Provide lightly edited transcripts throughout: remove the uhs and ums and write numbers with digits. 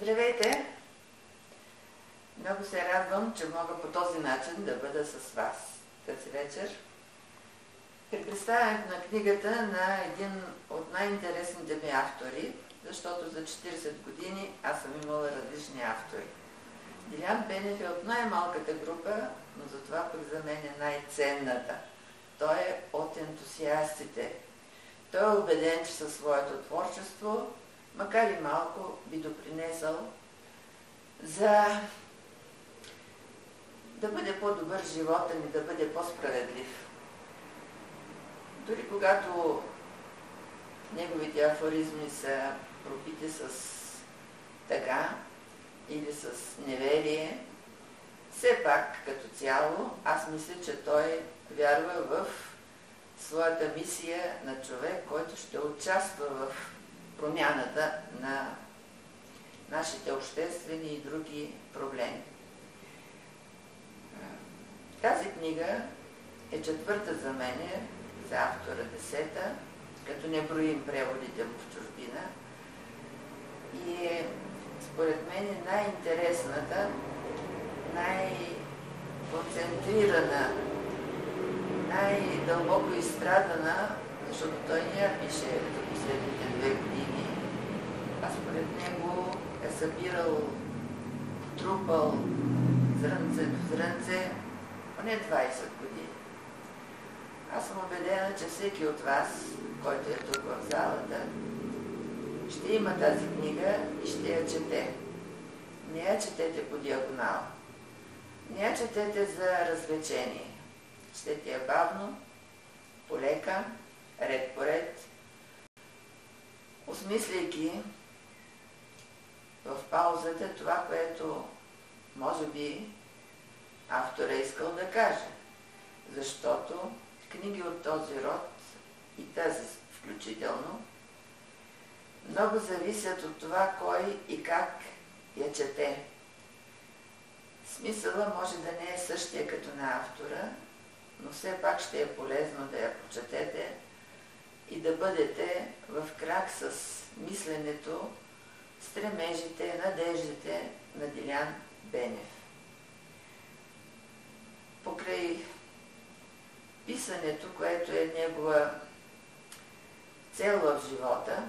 Здравейте! Много се радвам, че мога по този начин да бъда с вас тази вечер. При представянето на книгата на един от най-интересните ми автори, защото за 40 години аз съм имала различни автори. Делян Бенев е от най-малката група, но затова пък за мен е най-ценната. Той е от ентусиастите. Той е убеден, че със своето творчество, макар и малко, би допринесъл за да бъде по-добър живота ни, да бъде по-справедлив. Дори когато неговите афоризми са пропити с тъга или с неверие, все пак като цяло аз мисля, че той вярва в своята мисия на човек, който ще участва в промяната на нашите обществени и други проблеми. Тази книга е четвърта за мене, за автора 10-та, като не броим преводите му в чужбина. И е, според мен, най-интересната, най-концентрирана, най-дълбоко изстрадана, защото той не я пише за последните 2 години, а според него е събирал, трупал зрънце до зрънце поне 20 години. Аз съм убедена, че всеки от вас, който е тук в залата, ще има тази книга и ще я чете. Не я четете по диагонал. Не я четете за развлечение. Четете я бавно, полека, ред по ред, осмисляйки в паузата това, което може би автора е искал да каже. Защото книги от този род и тази включително много зависят от това кой и как я чете. Смисъла може да не е същия като на автора, но все пак ще е полезно да я прочетете и да бъдете в крак с мисленето, стремежите, надеждите на Делян Бенев. Покрай писането, което е негова цел в живота,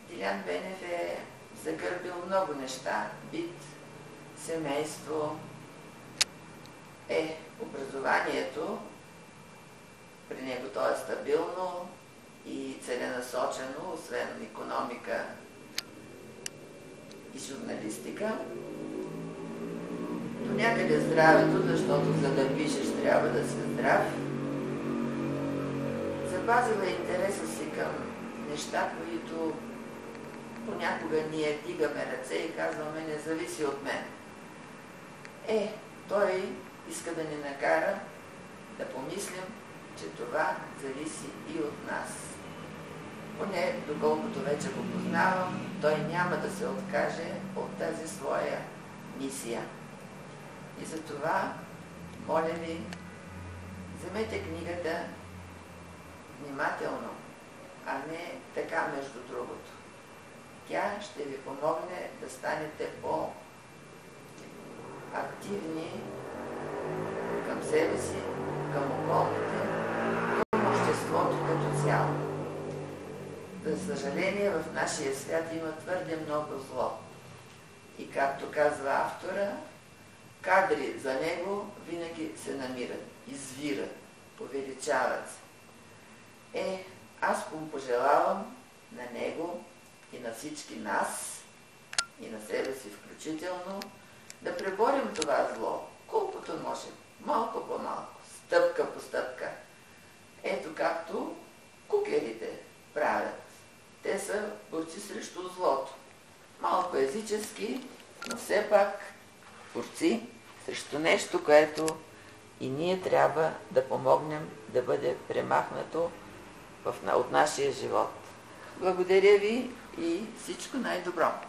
Делян Бенев е загърбил много неща. Бит, семейство, образованието. При него то е стабилно и целенасочено, освен икономика и журналистика. До някъде здравето, защото за да пишеш трябва да си здрав. Запазила интереса си към неща, които понякога ние дигаме ръце и казваме не зависи от мен. Той иска да ни накара да помислим, че това зависи и от нас. Поне, доколкото вече го познавам, той няма да се откаже от тази своя мисия. И затова, моля ви, вземете книгата внимателно, а не така между другото. Тя ще ви помогне да станете по-активни към себе си, към околните, към обществото като цяло. За съжаление, в нашия свят има твърде много зло. И както казва автора, кадри за него винаги се намират, извират, увеличават се. Аз му пожелавам на него и на всички нас, и на себе си включително, да преборим това зло, колкото можем, малко по малко, стъпка по стъпка. Ето както кукерите правят. Те са борци срещу злото. Малко езически, но все пак борци срещу нещо, което и ние трябва да помогнем да бъде премахнато от нашия живот. Благодаря ви и всичко най-добро!